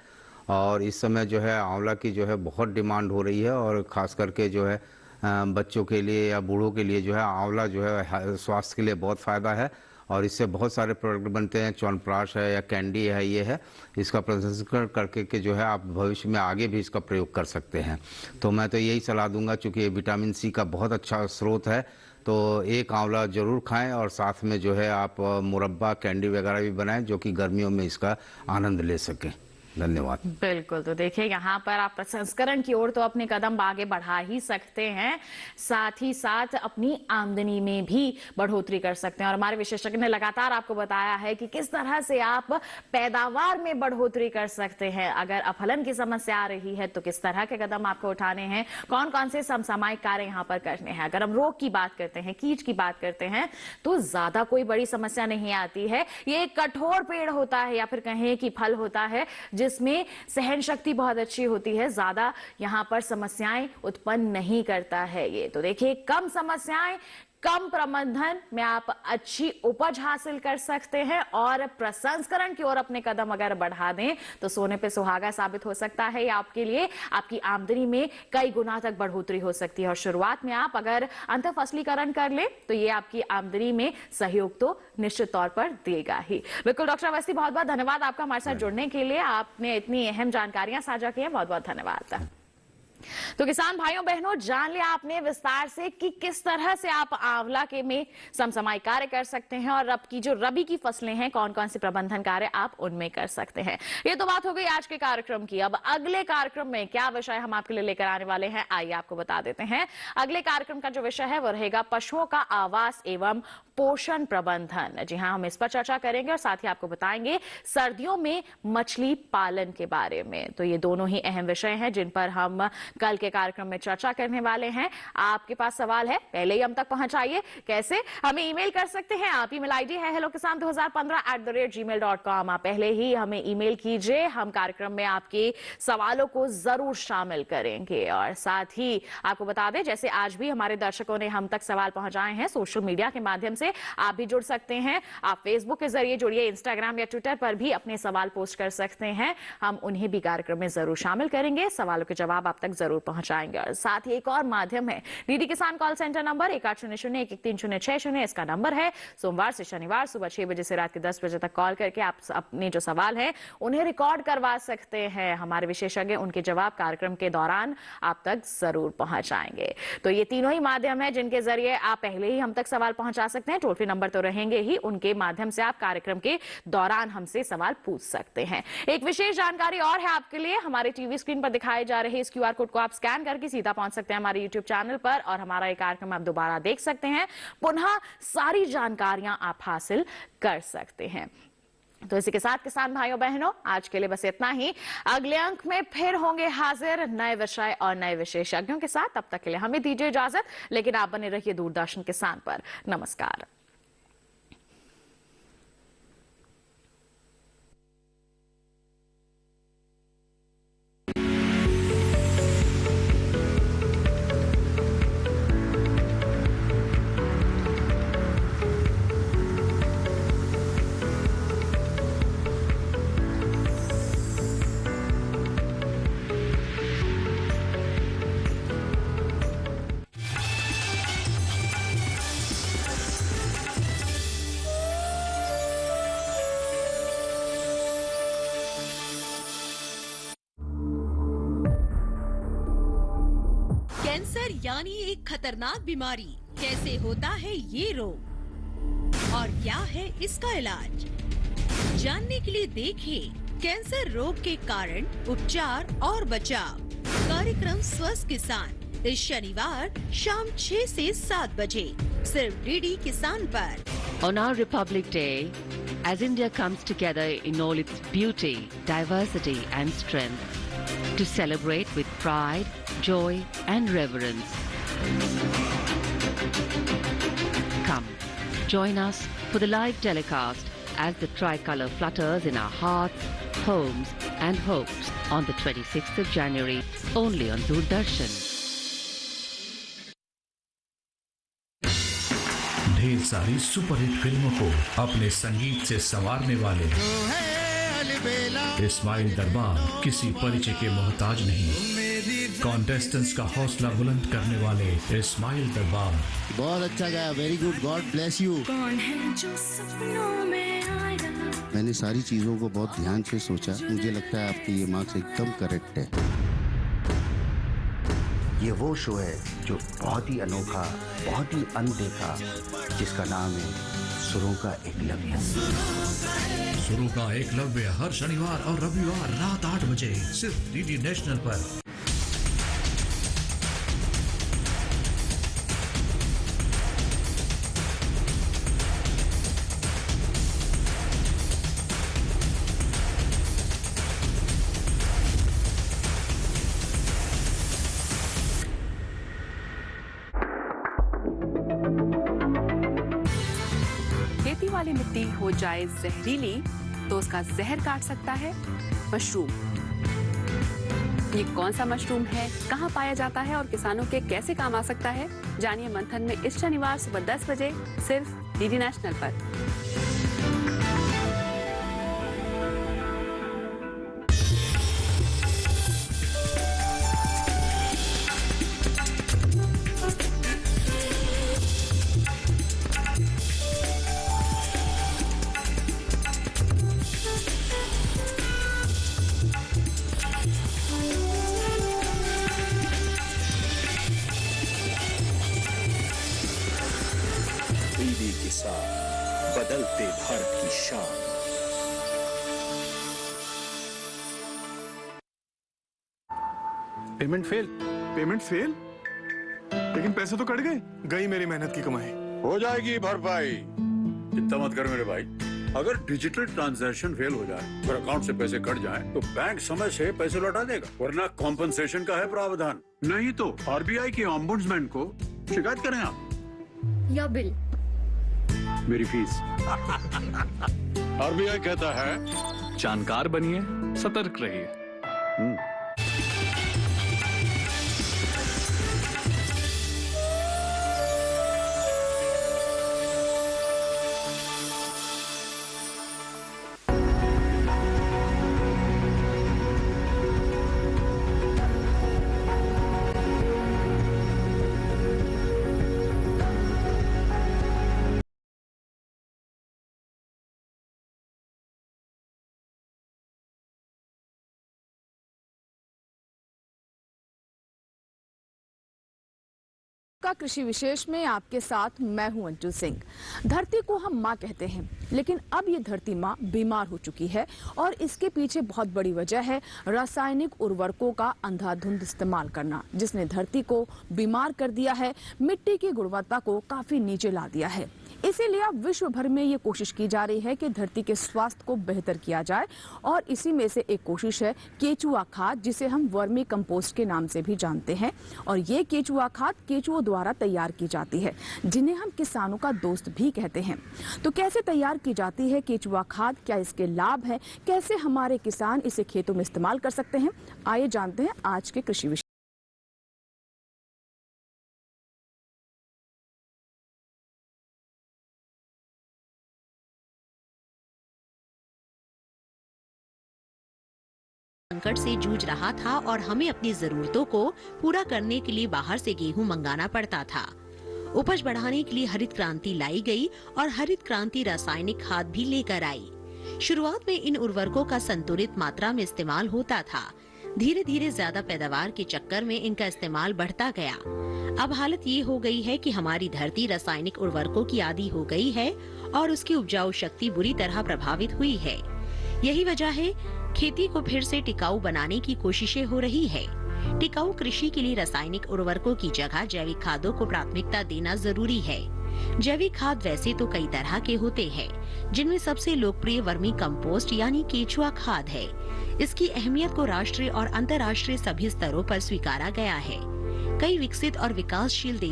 और इस समय जो है आंवला की जो है बहुत डिमांड हो रही है और खास करके जो है बच्चों के लिए या बूढ़ों के लिए जो है आंवला जो है स्वास्थ्य के लिए बहुत फ़ायदा है और इससे बहुत सारे प्रोडक्ट बनते हैं। च्यवनप्राश है या कैंडी है, ये है, इसका प्रसंस्करण करके के जो है आप भविष्य में आगे भी इसका प्रयोग कर सकते हैं। तो मैं तो यही सलाह दूंगा, चूँकि ये विटामिन सी का बहुत अच्छा स्रोत है, तो एक आंवला जरूर खाएं और साथ में जो है आप मुरब्बा कैंडी वगैरह भी बनाएं जो कि गर्मियों में इसका आनंद ले सकें। धन्यवाद। बिल्कुल, तो देखिए यहाँ पर आप प्रसंस्करण की ओर तो अपने कदम आगे बढ़ा ही सकते हैं, साथ ही साथ अपनी आमदनी में भी बढ़ोतरी कर सकते हैं। और हमारे विशेषज्ञ ने लगातार आपको बताया है कि किस तरह से आप पैदावार में बढ़ोतरी कर सकते हैं। अगर अफलन की समस्या आ रही है तो किस तरह के कदम आपको उठाने हैं, कौन कौन से समसामयिक कार्य यहाँ पर करने हैं। अगर हम रोग की बात करते हैं, कीट की बात करते हैं, तो ज्यादा कोई बड़ी समस्या नहीं आती है। ये एक कठोर पेड़ होता है या फिर कहें कि फल होता है जिसमें सहन शक्ति बहुत अच्छी होती है, ज्यादा यहाँ पर समस्याएं उत्पन्न नहीं करता है ये। तो देखिए, कम समस्याएं, कम प्रबंधन में आप अच्छी उपज हासिल कर सकते हैं और प्रसंस्करण की ओर अपने कदम अगर बढ़ा दें तो सोने पे सुहागा साबित हो सकता है। या आपके लिए आपकी आमदनी में कई गुना तक बढ़ोतरी हो सकती है। और शुरुआत में आप अगर अंतःफसलीकरण कर ले तो ये आपकी आमदनी में सहयोग तो निश्चित तौर पर देगा ही। बिल्कुल डॉक्टर अवस्थी, बहुत बहुत धन्यवाद आपका हमारे साथ जुड़ने के लिए। आपने इतनी अहम जानकारियां साझा की हैं, बहुत बहुत धन्यवाद। तो किसान भाइयों बहनों, जान लिया आपने विस्तार से कि किस तरह से आप आंवला के में समसामयिक कार्य कर सकते हैं और अब की जो रबी की फसलें हैं कौन कौन से प्रबंधन कार्य आप उनमें कर सकते हैं। ये तो बात हो गई आज के कार्यक्रम की। अब अगले कार्यक्रम में क्या विषय हम आपके लिए लेकर आने वाले हैं, आइए आपको बता देते हैं। अगले कार्यक्रम का जो विषय है वो रहेगा पशुओं का आवास एवं पोषण प्रबंधन। जी हाँ, हम इस पर चर्चा करेंगे और साथ ही आपको बताएंगे सर्दियों में मछली पालन के बारे में। तो ये दोनों ही अहम विषय हैं जिन पर हम कल के कार्यक्रम में चर्चा करने वाले हैं। आपके पास सवाल है, पहले ही हम तक पहुंचाइए। कैसे? हमें ईमेल कर सकते हैं आप। ईमेल आईडी है hellokisan2015@gmail.com। आप पहले ही हमें ईमेल कीजिए, हम कार्यक्रम में आपके सवालों को जरूर शामिल करेंगे। और साथ ही आपको बता दें, जैसे आज भी हमारे दर्शकों ने हम तक सवाल पहुंचाए हैं सोशल मीडिया के माध्यम से, आप भी जुड़ सकते हैं। आप फेसबुक के जरिए जुड़िए, इंस्टाग्राम या ट्विटर पर भी अपने सवाल पोस्ट कर सकते हैं, हम उन्हें भी कार्यक्रम में जरूर शामिल करेंगे, सवालों के जवाब आप तक जरूर पहुंचाएंगे। और साथ ही एक और माध्यम है डीडी किसान कॉल सेंटर नंबर 1800-113-060। इसका नंबर है। सोमवार से शनिवार सुबह 6 बजे से रात के 10 बजे तक कॉल करके आप अपने जो सवाल है उन्हें रिकॉर्ड करवा सकते हैं। हमारे विशेषज्ञ उनके जवाब कार्यक्रम के दौरान आप तक जरूर पहुंचाएंगे। तो ये तीनों ही माध्यम है जिनके जरिए आप पहले ही हम तक सवाल पहुंचा सकते हैं। टोल फ्री नंबर तो रहेंगे ही, उनके माध्यम से आप कार्यक्रम के दौरान हमसे सवाल पूछ सकते हैं। एक विशेष जानकारी और है आपके लिए, हमारे टीवी स्क्रीन पर दिखाए जा रहे इस क्यूआर कोड को आप स्कैन करके सीधा पहुंच सकते हैं हमारे यूट्यूब चैनल पर और हमारा ये कार्यक्रम आप दोबारा देख सकते हैं। पुनः सारी जानकारियां आप हासिल कर सकते हैं। तो इसी के साथ किसान भाइयों बहनों, आज के लिए बस इतना ही। अगले अंक में फिर होंगे हाजिर नए विषय और नए विशेषज्ञों के साथ। तब तक के लिए हमें दीजिए इजाजत, लेकिन आप बने रहिए दूरदर्शन किसान पर। नमस्कार। यानी एक खतरनाक बीमारी। कैसे होता है ये रोग और क्या है इसका इलाज, जानने के लिए देखिए कैंसर रोग के कारण, उपचार और बचाव। कार्यक्रम स्वस्थ किसान इस शनिवार शाम 6 से 7 बजे सिर्फ डीडी किसान पर। On our Republic Day, as India comes together in all its beauty, diversity and strength, to celebrate with pride, joy and reverence. Come, join us for the live telecast as the tricolour flutters in our hearts, homes and hopes on the 26th of January, only on Doordarshan. ढेर सारी superhit फिल्मों को अपने संगीत से संवारने वाले इस्माइल दरबार किसी परिचय के मोहताज नहीं। कॉन्टेस्टेंट्स का हौसला बुलंद करने वाले इस्माइल दरबार। बहुत अच्छा गाया, very good, God bless you. मैंने सारी चीजों को बहुत ध्यान से सोचा, मुझे लगता है आपके ये मार्क्स एकदम करेक्ट है। ये वो शो है जो बहुत ही अनोखा, बहुत ही अनदेखा, जिसका नाम है सुरों का एकलव्य। सुरों का एकलव्य हर शनिवार और रविवार रात 8 बजे सिर्फ डीडी नेशनल पर। वाली मिट्टी हो जाए जहरीली तो उसका जहर काट सकता है मशरूम। ये कौन सा मशरूम है, कहाँ पाया जाता है और किसानों के कैसे काम आ सकता है, जानिए मंथन में इस शनिवार सुबह 10 बजे सिर्फ डीडी नेशनल पर। बदलते भारत की शान। पेमेंट फेल, लेकिन पैसे तो कट गए। गई मेरी मेहनत की कमाई। हो जाएगी भरपाई, चिंता मत कर मेरे भाई। अगर डिजिटल ट्रांजैक्शन फेल हो जाए और अकाउंट से पैसे कट जाएं, तो बैंक समय से पैसे लौटा देगा, वरना कॉम्पनसेशन का है प्रावधान। नहीं तो आरबीआई के ओम्बुड्समैन को शिकायत करें आप। या बिल मेरी फीस। आरबीआई कहता है जानकार बनिए, सतर्क रहिए। का कृषि विशेष में आपके साथ मैं हूं अंजू सिंह। धरती को हम माँ कहते हैं, लेकिन अब ये धरती माँ बीमार हो चुकी है और इसके पीछे बहुत बड़ी वजह है रासायनिक उर्वरकों का अंधाधुंध इस्तेमाल करना, जिसने धरती को बीमार कर दिया है, मिट्टी की गुणवत्ता को काफी नीचे ला दिया है। इसीलिए अब विश्व भर में ये कोशिश की जा रही है कि धरती के स्वास्थ्य को बेहतर किया जाए, और इसी में से एक कोशिश है केचुआ खाद, जिसे हम वर्मी कंपोस्ट के नाम से भी जानते हैं। और ये केचुआ खाद केचुओं द्वारा तैयार की जाती है, जिन्हें हम किसानों का दोस्त भी कहते हैं। तो कैसे तैयार की जाती है केचुआ खाद, क्या इसके लाभ है, कैसे हमारे किसान इसे खेतों में इस्तेमाल कर सकते हैं, आइए जानते हैं आज के कृषि विषय। संकट से जूझ रहा था और हमें अपनी जरूरतों को पूरा करने के लिए बाहर से गेहूं मंगाना पड़ता था। उपज बढ़ाने के लिए हरित क्रांति लाई गई और हरित क्रांति रासायनिक खाद भी लेकर आई। शुरुआत में इन उर्वरकों का संतुलित मात्रा में इस्तेमाल होता था। धीरे धीरे ज्यादा पैदावार के चक्कर में इनका इस्तेमाल बढ़ता गया। अब हालत ये हो गई है कि हमारी धरती रासायनिक उर्वरकों की आदी हो गई है और उसकी उपजाऊ शक्ति बुरी तरह प्रभावित हुई है। यही वजह है खेती को फिर से टिकाऊ बनाने की कोशिशें हो रही है। टिकाऊ कृषि के लिए रासायनिक उर्वरकों की जगह जैविक खादों को प्राथमिकता देना जरूरी है। जैविक खाद वैसे तो कई तरह के होते हैं, जिनमें सबसे लोकप्रिय वर्मी कंपोस्ट यानी केचुआ खाद है। इसकी अहमियत को राष्ट्रीय और अंतर्राष्ट्रीय सभी स्तरों पर स्वीकारा गया है। कई विकसित और विकासशील देशों